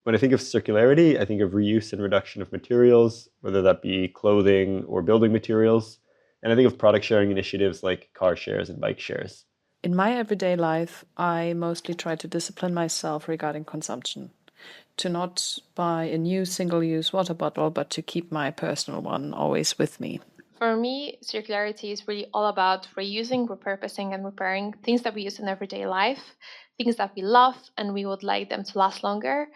When I think of circularity, I think of reuse and reduction of materials, whether that be clothing or building materials. And I think of product sharing initiatives like car shares and bike shares. In my everyday life, I mostly try to discipline myself regarding consumption. To not buy a new single-use water bottle, but to keep my personal one always with me. For me, circularity is really all about reusing, repurposing, and repairing things that we use in everyday life, things that we love and we would like them to last longer.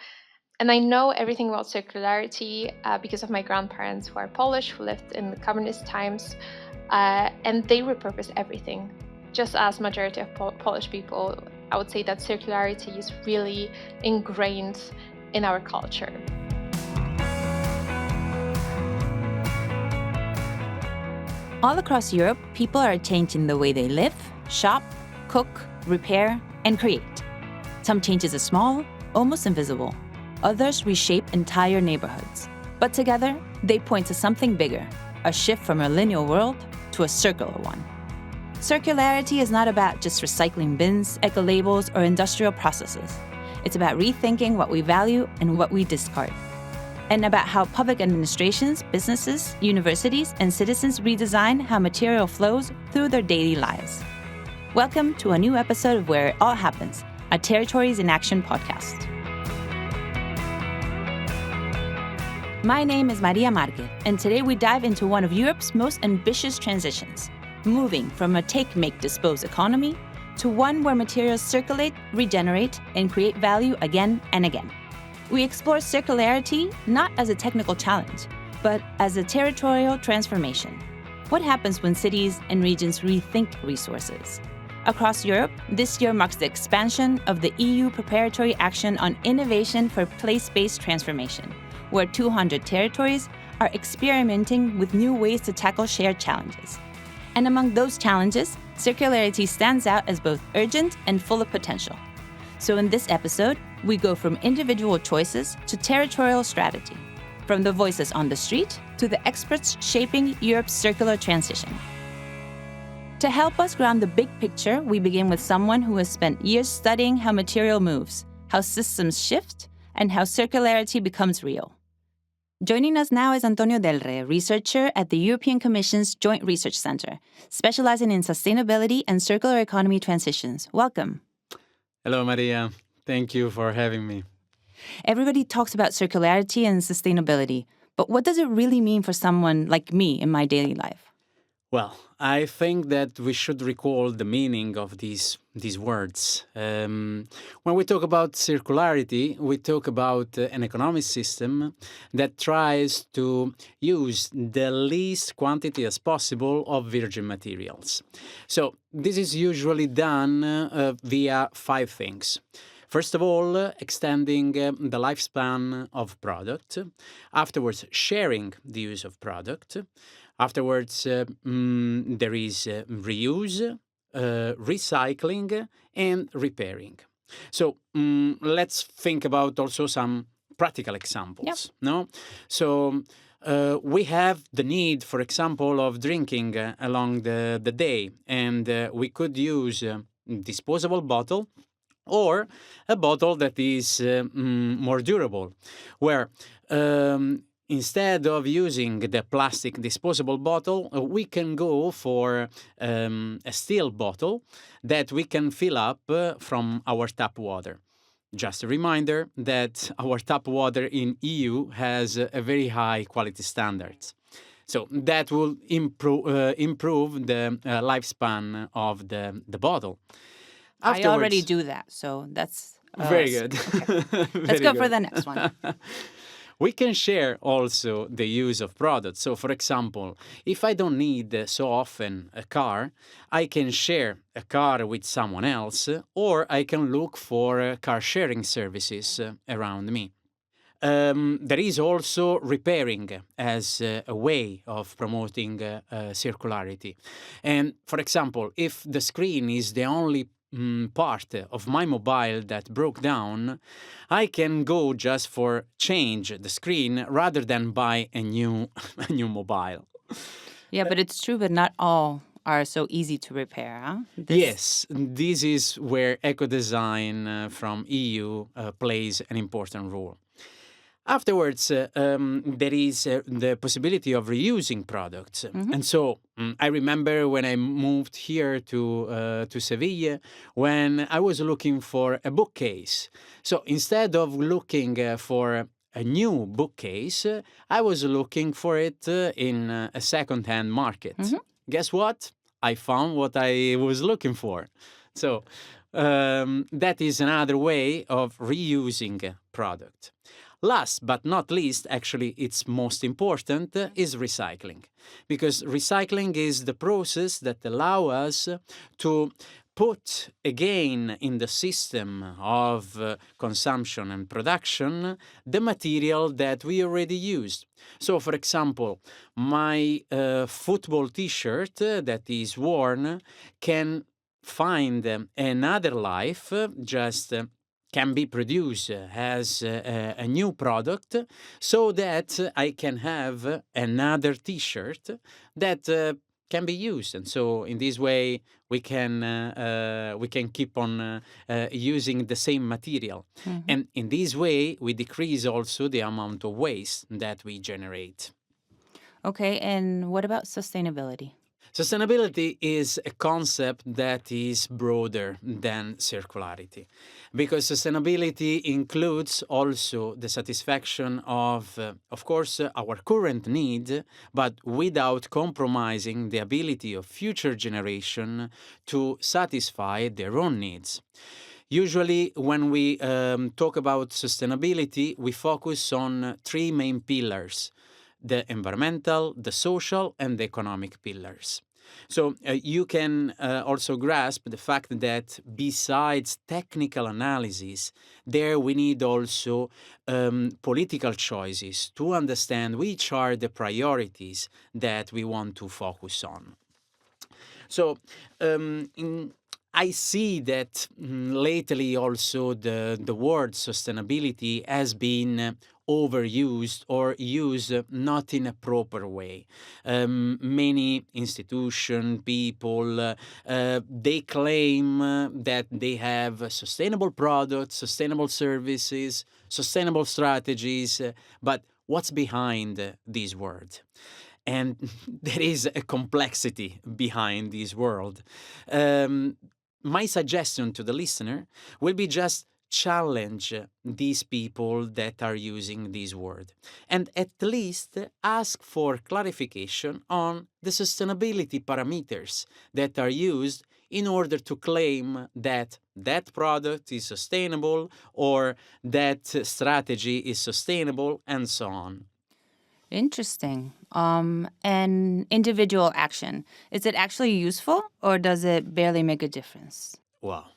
And I know everything about circularity because of my grandparents who are Polish, who lived in the communist times, and they repurpose everything. Just as majority of Polish people, I would say that circularity is really ingrained in our culture. All across Europe, people are changing the way they live, shop, cook, repair, and create. Some changes are small, almost invisible. Others reshape entire neighborhoods. But together, they point to something bigger, a shift from a linear world to a circular one. Circularity is not about just recycling bins, eco-labels, or industrial processes. It's about rethinking what we value and what we discard. And about how public administrations, businesses, universities, and citizens redesign how material flows through their daily lives. Welcome to a new episode of Where It All Happens, a Territories in Action podcast. My name is Maria Marquez, and today we dive into one of Europe's most ambitious transitions, moving from a take, make, dispose economy to one where materials circulate, regenerate, and create value again and again. We explore circularity not as a technical challenge, but as a territorial transformation. What happens when cities and regions rethink resources? Across Europe, this year marks the expansion of the EU Preparatory Action on Innovation for Place-Based Transformation, where 200 territories are experimenting with new ways to tackle shared challenges. And among those challenges, circularity stands out as both urgent and full of potential. So in this episode, we go from individual choices to territorial strategy, from the voices on the street to the experts shaping Europe's circular transition. To help us ground the big picture, we begin with someone who has spent years studying how material moves, how systems shift, and how circularity becomes real. Joining us now is Antonio Delre, researcher at the European Commission's Joint Research Center, specializing in sustainability and circular economy transitions. Welcome. Hello, Maria. Thank you for having me. Everybody talks about circularity and sustainability, but what does it really mean for someone like me in my daily life? Well, I think that we should recall the meaning of these words. When we talk about circularity, we talk about an economic system that tries to use the least quantity as possible of virgin materials. So this is usually done via 5 things. First of all, extending the lifespan of product. Afterwards, sharing the use of product. Afterwards, there is reuse, recycling, and repairing. So let's think about also some practical examples. Yep. No, so we have the need, for example, of drinking along the day, and we could use a disposable bottle or a bottle that is more durable, where instead of using the plastic disposable bottle, we can go for a steel bottle that we can fill up from our tap water. Just a reminder that our tap water in EU has a very high quality standards. So that will improve the lifespan of the bottle. I already do that, so that's... very good. Okay. Let's go for the next one. We can share also the use of products. So, for example, if I don't need so often a car, I can share a car with someone else, or I can look for car sharing services around me. There is also repairing as a way of promoting circularity. And, for example, if the screen is the only part of my mobile that broke down, I can go just for change the screen rather than buy a new mobile. Yeah, but it's true, but not all are so easy to repair, huh? Yes, this is where eco-design from EU plays an important role. Afterwards, there is the possibility of reusing products. And so I remember when I moved here to Sevilla, when I was looking for a bookcase. So instead of looking for a new bookcase, I was looking for it in a second-hand market. Guess what? I found what I was looking for. So that is another way of reusing a product. Last but not least, actually it's most important, is recycling. Because recycling is the process that allows us to put again in the system of consumption and production the material that we already used. So, for example, my football t-shirt that is worn can find another life, just can be produced as a new product, so that I can have another t-shirt that can be used. And so in this way we can keep on using the same material. And in this way we decrease also the amount of waste that we generate. Okay, and what about sustainability? Sustainability is a concept that is broader than circularity, because sustainability includes also the satisfaction of course, our current need, but without compromising the ability of future generation to satisfy their own needs. Usually, when we talk about sustainability, we focus on three main pillars: the environmental, the social, and the economic pillars. So you can also grasp the fact that besides technical analysis, there we need also political choices to understand which are the priorities that we want to focus on. So I see that lately also the word sustainability has been overused or used not in a proper way. Many institutions, people, they claim that they have sustainable products, sustainable services, sustainable strategies, but what's behind these words? And there is a complexity behind this world. My suggestion to the listener will be just challenge these people that are using this word, and at least ask for clarification on the sustainability parameters that are used in order to claim that that product is sustainable or that strategy is sustainable, and so on. Interesting. And individual action, is it actually useful or does it barely make a difference? Well,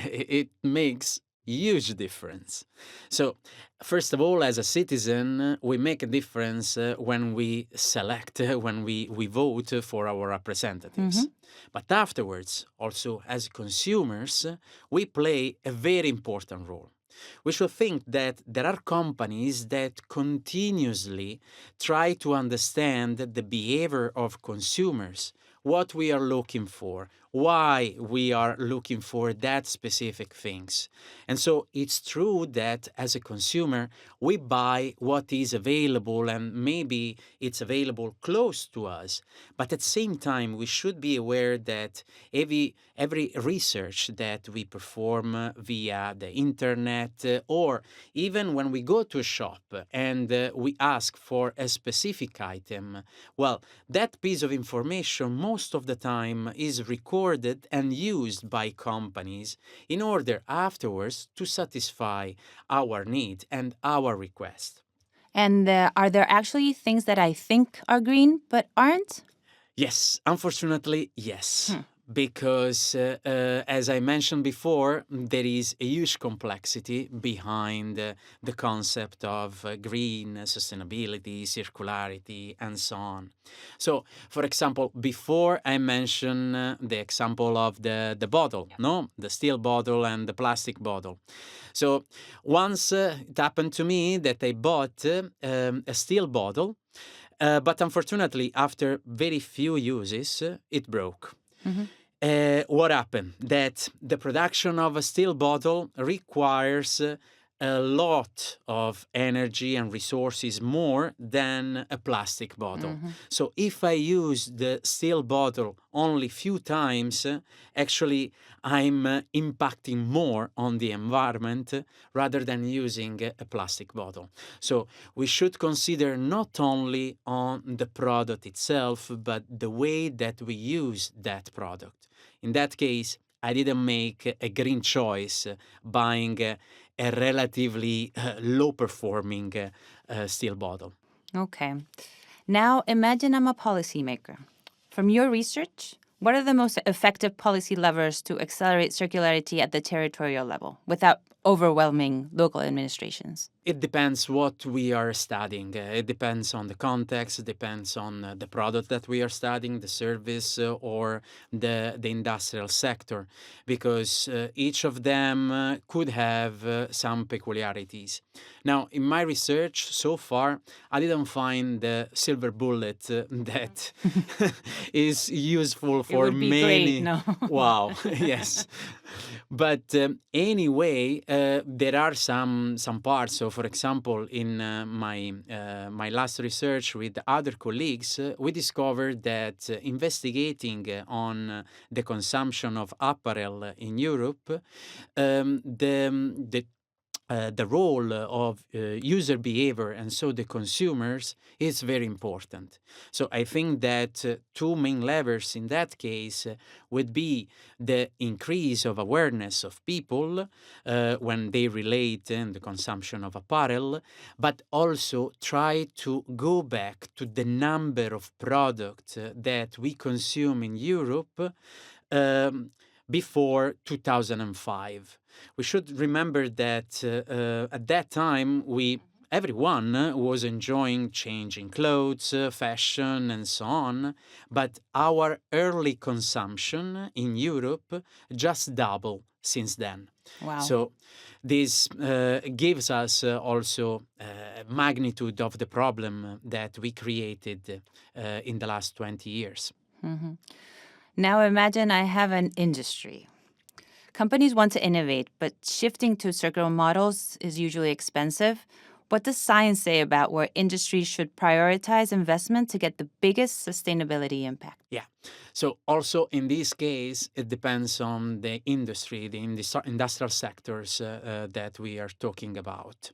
it makes huge difference. So, first of all, as a citizen, we make a difference when we select, when we vote for our representatives. But afterwards, also as consumers, we play a very important role. We should think that there are companies that continuously try to understand the behavior of consumers, what we are looking for, why we are looking for that specific things. And so it's true that as a consumer, we buy what is available, and maybe it's available close to us. But at the same time, we should be aware that every research that we perform via the internet, or even when we go to a shop and we ask for a specific item, well, that piece of information most of the time is recorded and used by companies in order afterwards to satisfy our need and our request. And are there actually things that I think are green but aren't? Yes, unfortunately, yes. Because, as I mentioned before, there is a huge complexity behind the concept of green, sustainability, circularity, and so on. So, for example, before I mentioned the example of the bottle, no? The steel bottle and the plastic bottle. So, once it happened to me that I bought a steel bottle, but unfortunately, after very few uses, it broke. What happened? That the production of a steel bottle requires a lot of energy and resources more than a plastic bottle. So if I use the steel bottle only few times, actually I'm impacting more on the environment rather than using a plastic bottle. So we should consider not only on the product itself, but the way that we use that product. In that case, I didn't make a green choice buying a relatively low-performing steel bottle. Okay. Now imagine I'm a policymaker. From your research, what are the most effective policy levers to accelerate circularity at the territorial level without overwhelming local administrations? It depends what we are studying. It depends on the context, it depends on the product that we are studying, the service or the industrial sector, because each of them could have some peculiarities. Now, in my research so far, I didn't find the silver bullet that is useful for would be many. great, no? Wow, yes. But anyway, there are some parts. So, for example, in my last research with other colleagues, we discovered that investigating on the consumption of apparel in Europe, the role of user behavior and so the consumers is very important. So I think that two main levers in that case would be the increase of awareness of people when they relate in the consumption of apparel, but also try to go back to the number of products that we consume in Europe before 2005. We should remember that at that time, everyone was enjoying changing clothes, fashion, and so on, but our early consumption in Europe just doubled since then. Wow. So this gives us also magnitude of the problem that we created in the last 20 years. Now imagine I have an industry. Companies want to innovate, but shifting to circular models is usually expensive. What does science say about where industries should prioritize investment to get the biggest sustainability impact? Yeah. So also in this case, it depends on the industry, the industrial sectors that we are talking about.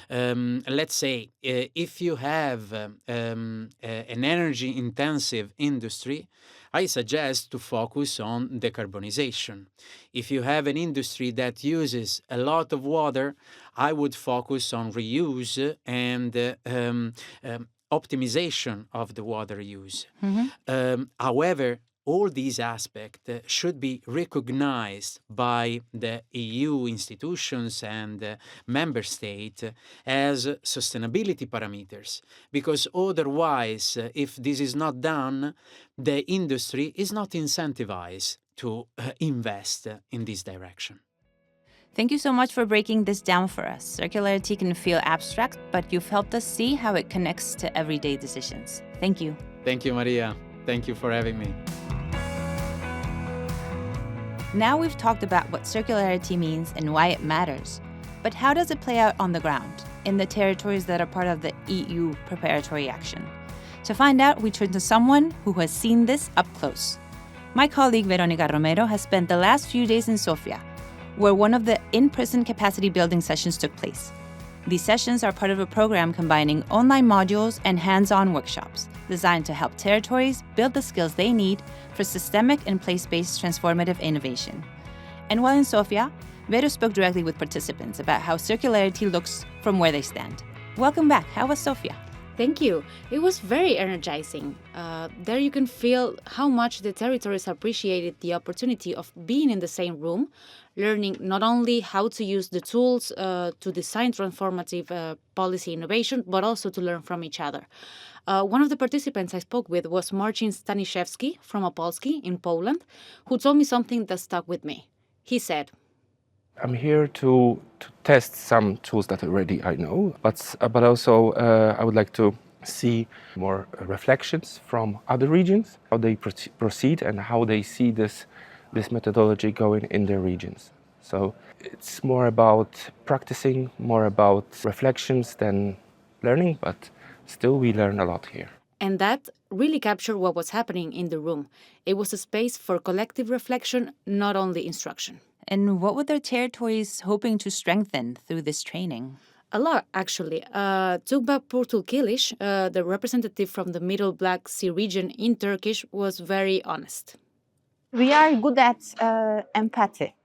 Let's say if you have an energy-intensive industry, I suggest to focus on decarbonization. If you have an industry that uses a lot of water, I would focus on reuse and optimization of the water use. However, all these aspects should be recognized by the EU institutions and member states as sustainability parameters, because otherwise, if this is not done, the industry is not incentivized to invest in this direction. Thank you so much for breaking this down for us. Circularity can feel abstract, but you've helped us see how it connects to everyday decisions. Thank you. Thank you, Maria. Thank you for having me. Now we've talked about what circularity means and why it matters. But how does it play out on the ground, in the territories that are part of the EU Preparatory Action? To find out, we turn to someone who has seen this up close. My colleague Veronica Romero has spent the last few days in Sofia, where one of the in-person capacity building sessions took place. These sessions are part of a program combining online modules and hands-on workshops designed to help territories build the skills they need for systemic and place-based transformative innovation. And while in Sofia, Vero spoke directly with participants about how circularity looks from where they stand. Welcome back. How was Sofia? Thank you. It was very energizing. There you can feel how much the territories appreciated the opportunity of being in the same room, learning not only how to use the tools to design transformative policy innovation, but also to learn from each other. One of the participants I spoke with was Marcin Staniszewski from Opolski in Poland, who told me something that stuck with me. He said, I'm here to test some tools that already I know, but also I would like to see more reflections from other regions, how they proceed and how they see this methodology going in their regions. So it's more about practicing, more about reflections than learning, but still we learn a lot here. And that really captured what was happening in the room. It was a space for collective reflection, not only instruction. And what were their territories hoping to strengthen through this training? A lot, actually. Tugba Purtul-Kilish, the representative from the Middle Black Sea region in Turkish, was very honest. We are good at empathy,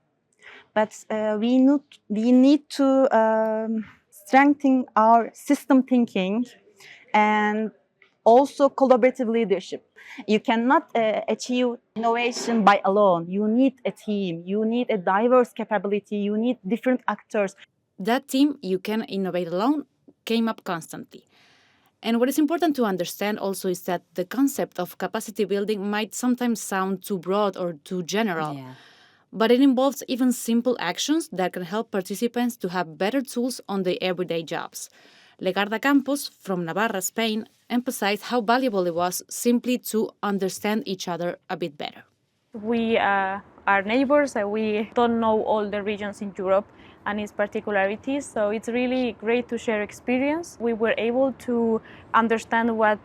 but we need to strengthen our system thinking and also collaborative leadership. You cannot achieve innovation by alone. You need a team. You need a diverse capability. You need different actors. That team, you can innovate alone, came up constantly. And what is important to understand also is that the concept of capacity building might sometimes sound too broad or too general. Yeah. But it involves even simple actions that can help participants to have better tools on their everyday jobs. Legarda Campos, from Navarra, Spain, emphasized how valuable it was simply to understand each other a bit better. We are neighbors, we don't know all the regions in Europe and its particularities, so it's really great to share experience. We were able to understand what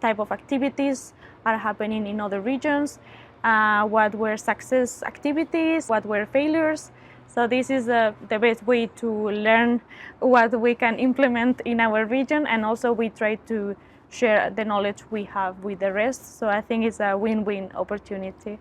type of activities are happening in other regions, what were success activities, what were failures. So this is the best way to learn what we can implement in our region, and also we try to share the knowledge we have with the rest. So I think it's a win-win opportunity.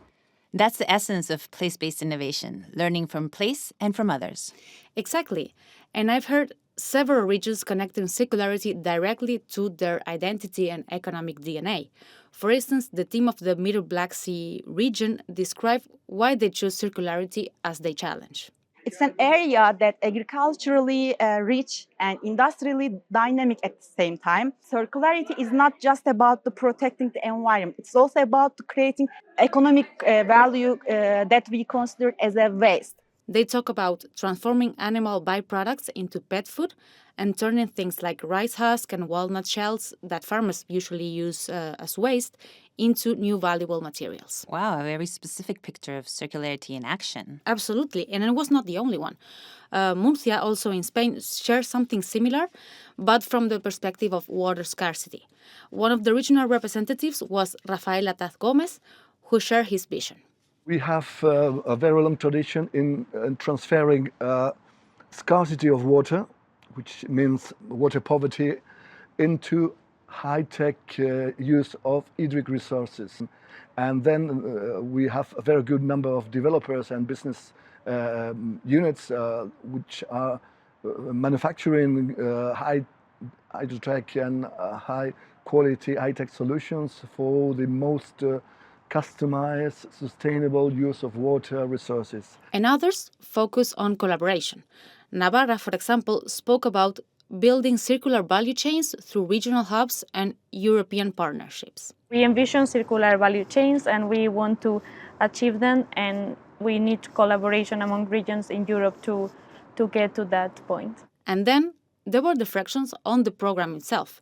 That's the essence of place-based innovation, learning from place and from others. Exactly. And I've heard several regions connecting circularity directly to their identity and economic DNA. For instance, the team of the Middle Black Sea region described why they chose circularity as their challenge. It's an area that agriculturally rich and industrially dynamic at the same time. Circularity is not just about the protecting the environment. It's also about creating economic value that we consider as a waste. They talk about transforming animal byproducts into pet food and turning things like rice husk and walnut shells that farmers usually use as waste into new valuable materials. Wow, a very specific picture of circularity in action. Absolutely, and it was not the only one. Murcia, also in Spain, shares something similar, but from the perspective of water scarcity. One of the regional representatives was Rafael Ataz Gomez, who shared his vision. We have a very long tradition in transferring scarcity of water, which means water poverty, into high-tech use of hydric resources. And then we have a very good number of developers and business units which are manufacturing high-tech and high-quality, high-tech solutions for the most customized, sustainable use of water resources. And others focus on collaboration. Navarra, for example, spoke about building circular value chains through regional hubs and European partnerships. We envision circular value chains and we want to achieve them, and we need collaboration among regions in Europe to get to that point. And then there were the fractions on the program itself.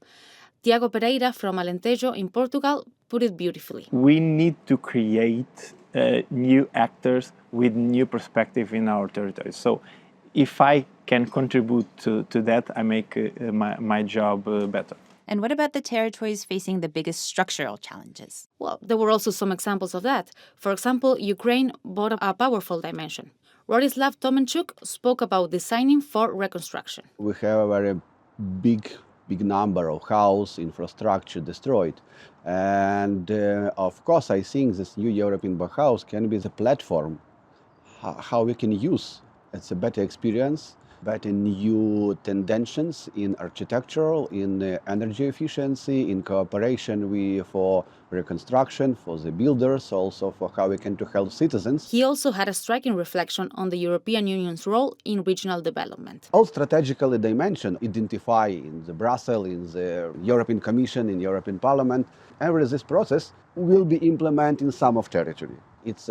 Tiago Pereira from Alentejo in Portugal put it beautifully. We need to create new actors with new perspective in our territory. So if I can contribute to that, I make my job better. And what about the territories facing the biggest structural challenges? Well, there were also some examples of that. For example, Ukraine brought a powerful dimension. Rodislav Tomenchuk spoke about designing for reconstruction. We have a very big number of house infrastructure destroyed. And of course, I think this new European Bauhaus can be the platform how we can use. It's a better experience, better new tendencies in architectural, in energy efficiency, in cooperation for reconstruction, for the builders, also for how we can to help citizens. He also had a striking reflection on the European Union's role in regional development. All strategically dimension identify in the Brussels, in the European Commission, in European Parliament. Every this process will be implemented in some of territory. It's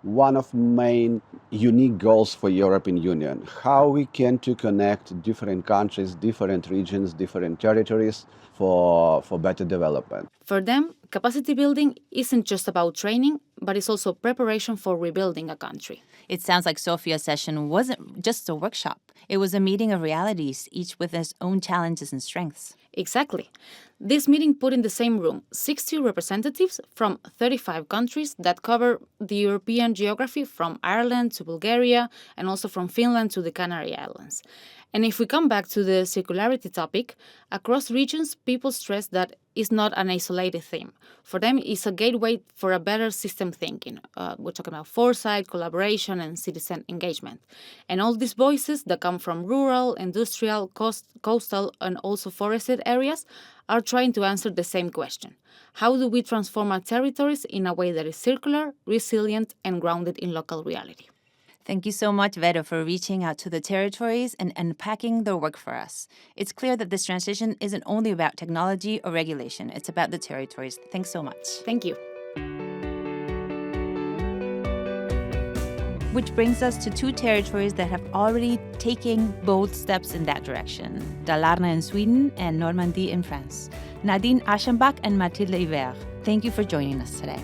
one of main unique goals for European Union, how we can to connect different countries, different regions, different territories for better development. For them, Capacity building isn't just about training, but it's also preparation for rebuilding a country. It sounds like Sofia's session wasn't just a workshop. It was a meeting of realities, each with its own challenges and strengths. Exactly. This meeting put in the same room 60 representatives from 35 countries that cover the European geography from Ireland to Bulgaria and also from Finland to the Canary Islands. And if we come back to the circularity topic, across regions, people stress that it's not an isolated theme. For them, it's a gateway for a better system thinking. We're talking about foresight, collaboration, and citizen engagement. And all these voices that come from rural, industrial, coastal, and also forested areas are trying to answer the same question. How do we transform our territories in a way that is circular, resilient, and grounded in local reality? Thank you so much, Vero, for reaching out to the territories and unpacking their work for us. It's clear that this transition isn't only about technology or regulation, it's about the territories. Thanks so much. Thank you. Which brings us to two territories that have already taken bold steps in that direction, Dalarna in Sweden and Normandy in France. Nadine Aschenbach and Mathilde Hiver, thank you for joining us today.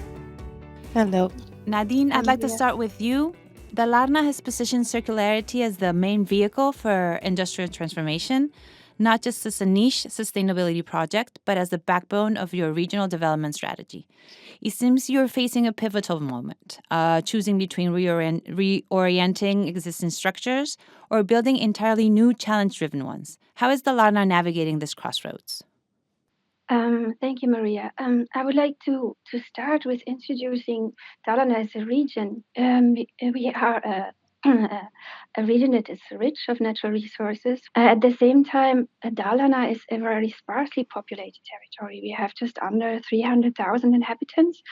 Hello. Nadine, I'd like to start with you. Dalarna has positioned circularity as the main vehicle for industrial transformation, not just as a niche sustainability project, but as the backbone of your regional development strategy. It seems you're facing a pivotal moment, choosing between reorienting existing structures or building entirely new challenge-driven ones. How is Dalarna navigating this crossroads? Thank you, Maria. I would like to start with introducing Dalarna as a region. We are a region that is rich of natural resources. At the same time, Dalarna is a very sparsely populated territory. We have just under 300,000 inhabitants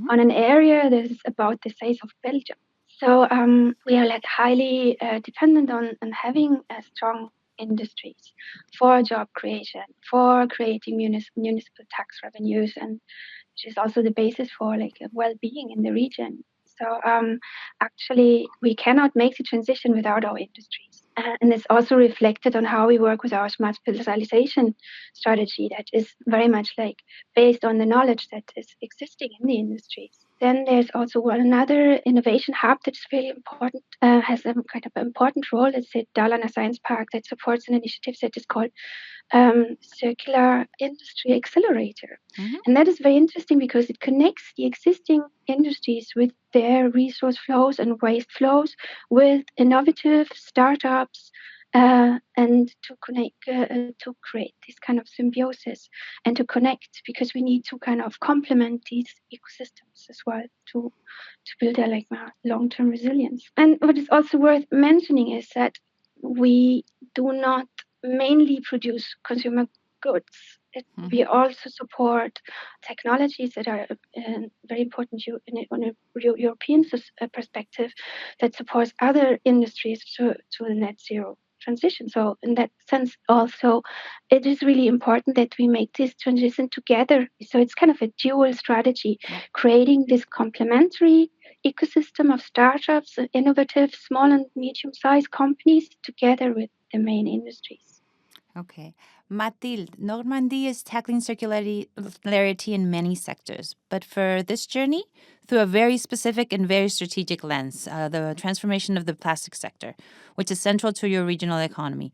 on an area that is about the size of Belgium. So we are highly dependent on having a strong industries for job creation, for creating municipal tax revenues, and which is also the basis for well-being in the region. So actually, we cannot make the transition without our industries. And it's also reflected on how we work with our smart specialization strategy that is very much based on the knowledge that is existing in the industries. Then there's also another innovation hub that's really important, has a kind of important role. It's the Dalarna Science Park that supports an initiative that is called Circular Industry Accelerator. And that is very interesting because it connects the existing industries with their resource flows and waste flows with innovative startups and to connect, to create this kind of symbiosis and to connect, because we need to kind of complement these ecosystems as well to build a long-term resilience. And what is also worth mentioning is that we do not mainly produce consumer goods. We also support technologies that are very important on a European perspective that supports other industries to the net zero transition. So in that sense, also, it is really important that we make this transition together. So it's kind of a dual strategy, creating this complementary ecosystem of startups, innovative small and medium-sized companies together with the main industries. Okay. Mathilde, Normandy is tackling circularity in many sectors, but for this journey, through a very specific and very strategic lens, the transformation of the plastic sector, which is central to your regional economy.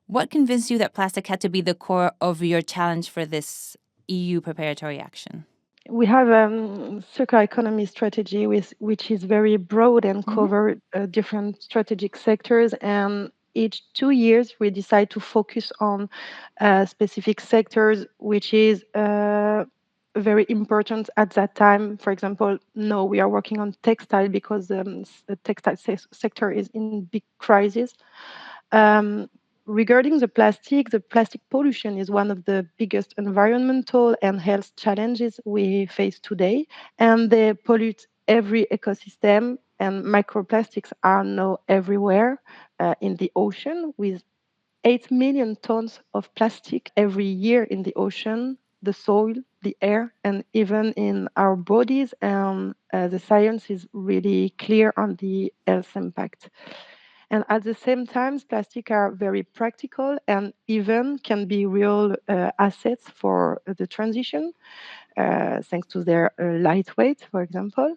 What convinced you that plastic had to be the core of your challenge for this EU Preparatory Action? We have a circular economy strategy which is very broad and cover different strategic sectors, and each 2 years we decide to focus on specific sectors which is very important at that time. For example, now we are working on textile because the textile sector is in big crisis. Regarding the plastic pollution is one of the biggest environmental and health challenges we face today, and they pollute every ecosystem, and microplastics are now everywhere in the ocean, with 8 million tons of plastic every year in the ocean, the soil, the air, and even in our bodies. And the science is really clear on the health impact. And at the same time, plastic are very practical and even can be real assets for the transition. thanks to their lightweight, for example.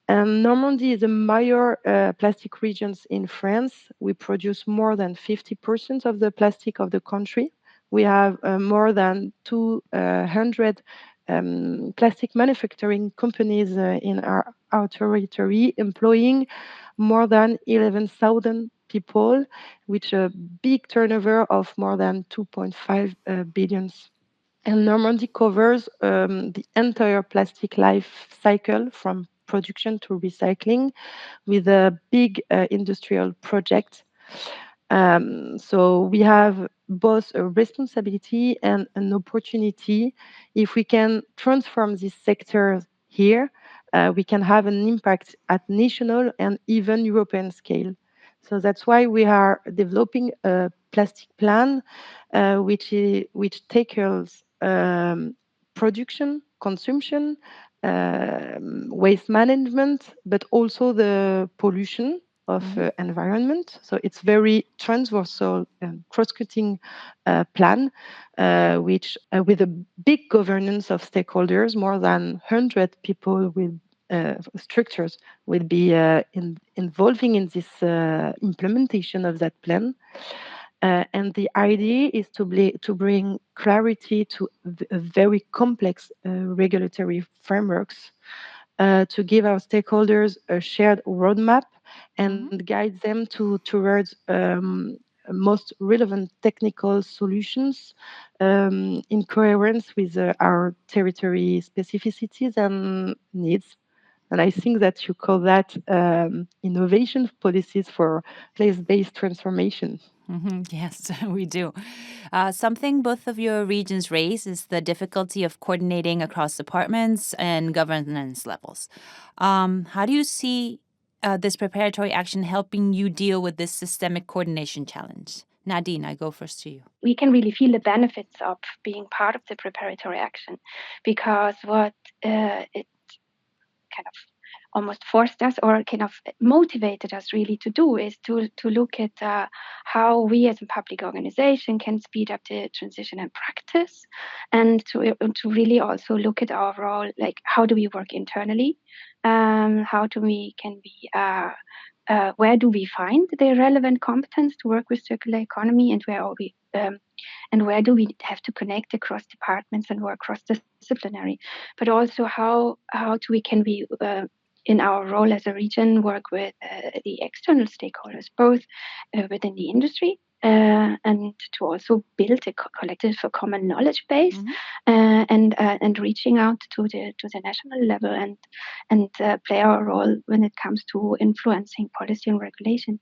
And Normandy is a major plastic region in France. We produce more than 50% of the plastic of the country. We have more than 200 plastic manufacturing companies in our territory, employing more than 11,000 people, with a big turnover of more than 2.5 billions. And Normandy covers the entire plastic life cycle from production to recycling with a big industrial project. So we have both a responsibility and an opportunity. If we can transform this sector here, we can have an impact at national and even European scale. So that's why we are developing a plastic plan which tackles production, consumption, waste management, but also the pollution of environment. So it's very transversal and cross-cutting plan, which with a big governance of stakeholders, more than 100 people with structures will be involving in this implementation of that plan. And the idea is to bring clarity to very complex regulatory frameworks, to give our stakeholders a shared roadmap and guide them towards most relevant technical solutions in coherence with our territory specificities and needs. And I think that you call that innovation policies for place-based transformation. Yes, we do. Something both of your regions raise is the difficulty of coordinating across departments and governance levels. How do you see this preparatory action helping you deal with this systemic coordination challenge? Nadine, I go first to you. We can really feel the benefits of being part of the preparatory action, because what it kind of almost forced us or kind of motivated us really to do is to look at how we as a public organization can speed up the transition in practice, and to really also look at our role, like how do we work internally, where do we find the relevant competence to work with circular economy, and where do we have to connect across departments and work cross-disciplinary, but also how can we in our role as a region work with the external stakeholders, both within the industry and to also build a collective common knowledge base, and reaching out to the national level and play our role when it comes to influencing policy and regulation.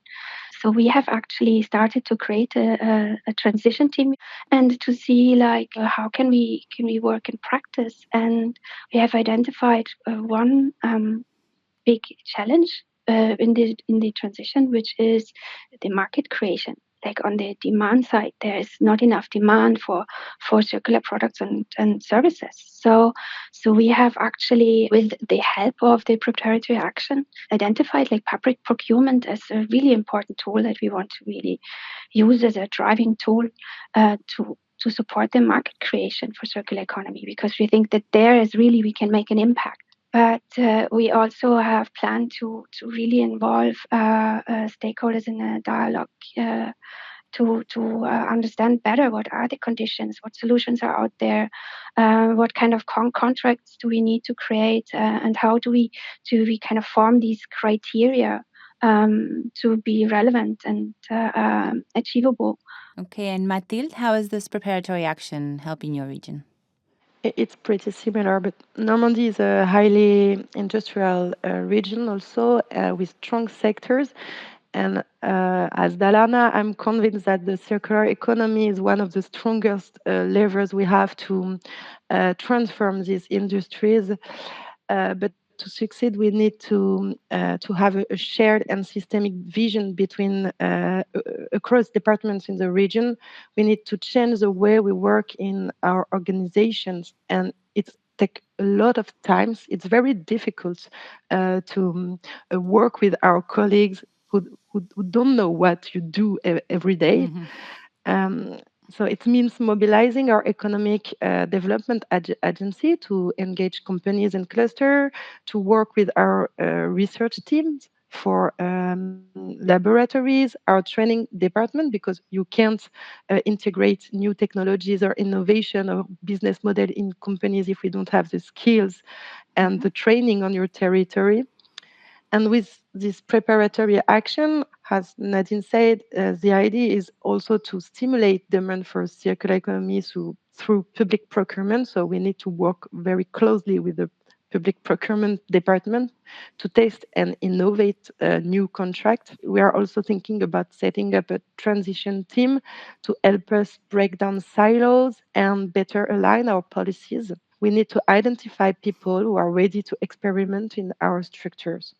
So we have actually started to create a transition team and to see how can we work in practice, and we have identified one big challenge in the transition, which is the market creation. Like on the demand side, there is not enough demand for circular products and services. So we have actually, with the help of the preparatory action, identified like public procurement as a really important tool that we want to really use as a driving tool to support the market creation for circular economy, because we think that there is really we can make an impact. But we also have planned to really involve stakeholders in a dialogue to understand better what are the conditions, what solutions are out there, what kind of contracts do we need to create, and how do we kind of form these criteria to be relevant and achievable. Okay, and Mathilde, how is this preparatory action helping your region? It's pretty similar, but Normandy is a highly industrial region also with strong sectors. And as Dalarna, I'm convinced that the circular economy is one of the strongest levers we have to transform these industries. But to succeed, we need to have a shared and systemic vision between across departments in the region. We need to change the way we work in our organizations, and it takes a lot of time. It's very difficult to work with our colleagues who don't know what you do every day. So it means mobilizing our economic development agency to engage companies in cluster, to work with our research teams for laboratories, our training department, because you can't integrate new technologies or innovation or business model in companies if we don't have the skills and the training on your territory. And with this preparatory action, as Nadine said, the idea is also to stimulate demand for circular economy through public procurement. So we need to work very closely with the public procurement department to test and innovate new contracts. We are also thinking about setting up a transition team to help us break down silos and better align our policies. We need to identify people who are ready to experiment in our structures.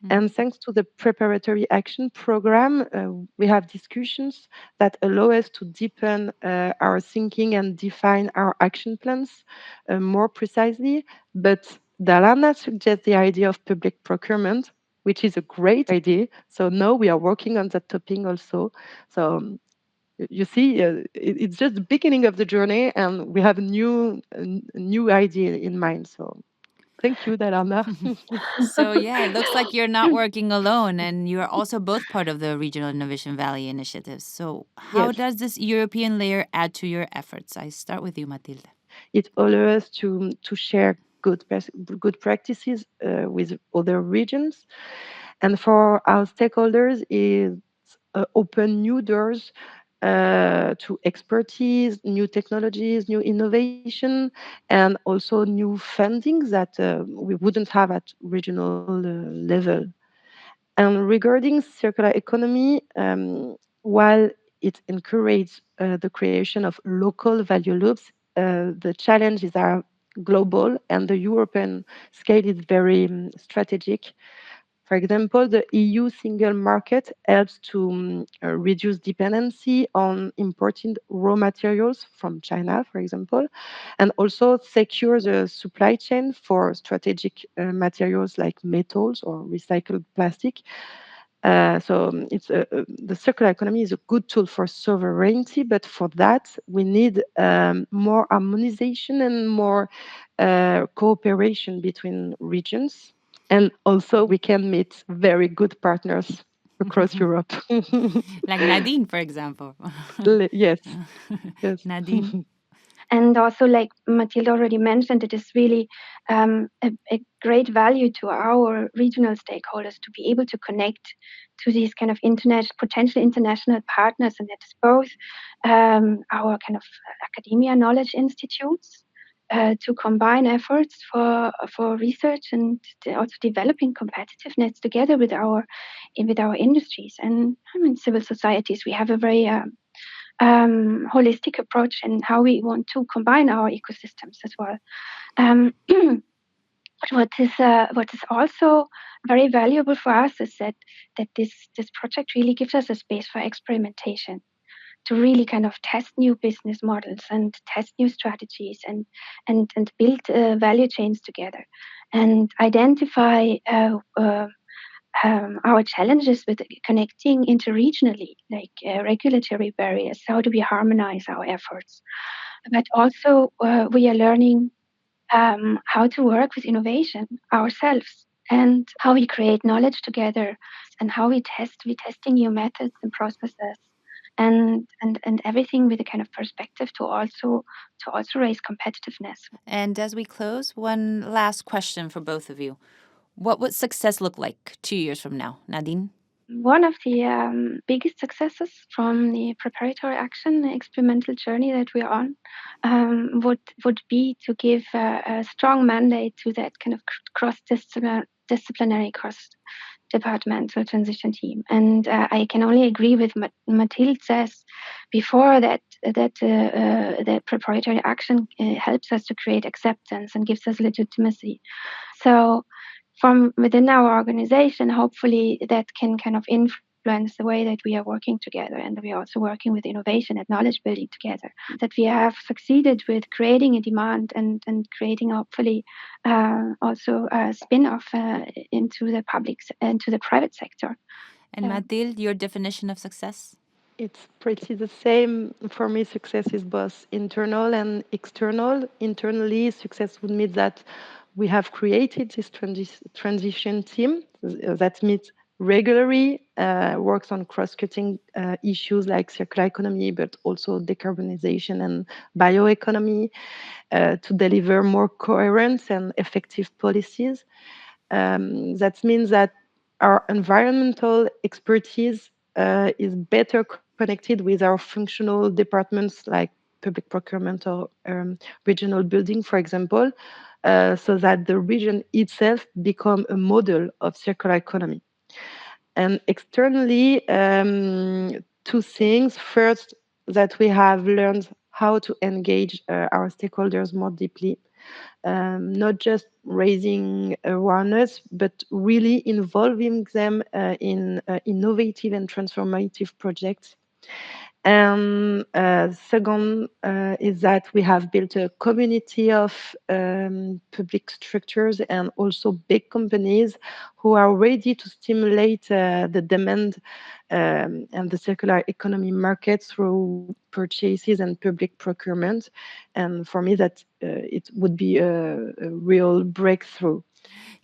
And thanks to the preparatory action program, we have discussions that allow us to deepen our thinking and define our action plans more precisely. But Dalarna suggests the idea of public procurement, which is a great idea. So now we are working on that topic also. So you see, it's just the beginning of the journey, and we have a new idea in mind. So thank you, Dalarna. So, yeah, it looks like you're not working alone, and you are also both part of the Regional Innovation Valley initiatives. So, how Yes. does this European layer add to your efforts? I start with you, Matilde. It allows us to share good practices with other regions, and for our stakeholders, it open new doors to expertise, new technologies, new innovation, and also new funding that we wouldn't have at regional level. And regarding circular economy, while it encourages the creation of local value loops, the challenges are global, and the European scale is very strategic. For example, the EU single market helps to reduce dependency on imported raw materials from China, for example, and also secure the supply chain for strategic materials like metals or recycled plastic. It's the circular economy is a good tool for sovereignty, but for that we need more harmonization and more cooperation between regions. And also, we can meet very good partners across Europe. Like Nadine, for example. Yes. Yes. Nadine. And also, like Mathilde already mentioned, it is really a great value to our regional stakeholders to be able to connect to these kind of potential international partners, and that is both our kind of academia knowledge institutes to combine efforts for research and also developing competitiveness together with our industries and civil societies. We have a very holistic approach and how we want to combine our ecosystems as well. What is also very valuable for us is that this project really gives us a space for experimentation, to really kind of test new business models and test new strategies and build value chains together and identify our challenges with connecting interregionally, like regulatory barriers. How do we harmonize our efforts? But also, we are learning how to work with innovation ourselves and how we create knowledge together and how we test. We're testing new methods and processes. And everything with a kind of perspective to also raise competitiveness. And as we close, one last question for both of you. What would success look like 2 years from now, Nadine? One of the biggest successes from the preparatory action, the experimental journey that we're on, would be to give a strong mandate to that kind of cross-disciplinary, cross-departmental transition team. And I can only agree with Mathilde says before that preparatory action helps us to create acceptance and gives us legitimacy. So from within our organization, hopefully that can kind of influence the way that we are working together, and we are also working with innovation and knowledge building together. That we have succeeded with creating a demand and creating hopefully also a spin-off into the private sector. And Mathilde, your definition of success? It's pretty the same. For me, success is both internal and external. Internally, success would mean that we have created this transition team that meets regularly, works on cross-cutting issues like circular economy, but also decarbonization and bioeconomy to deliver more coherent and effective policies. That means that our environmental expertise is better connected with our functional departments like public procurement or regional building, for example, so that the region itself become a model of circular economy. And externally, two things. First, that we have learned how to engage our stakeholders more deeply, not just raising awareness, but really involving them in innovative and transformative projects. And second is that we have built a community of public structures and also big companies who are ready to stimulate the demand and the circular economy market through purchases and public procurement. And for me, that it would be a real breakthrough.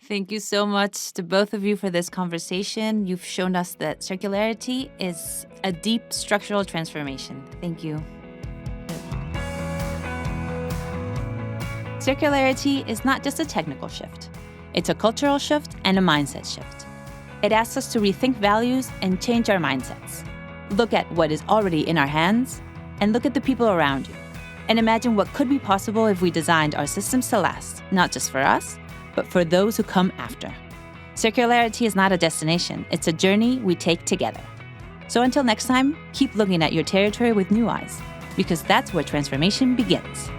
Thank you so much to both of you for this conversation. You've shown us that circularity is a deep structural transformation. Thank you. Circularity is not just a technical shift. It's a cultural shift and a mindset shift. It asks us to rethink values and change our mindsets. Look at what is already in our hands and look at the people around you. And imagine what could be possible if we designed our systems to last, not just for us, but for those who come after. Circularity is not a destination, it's a journey we take together. So until next time, keep looking at your territory with new eyes, because that's where transformation begins.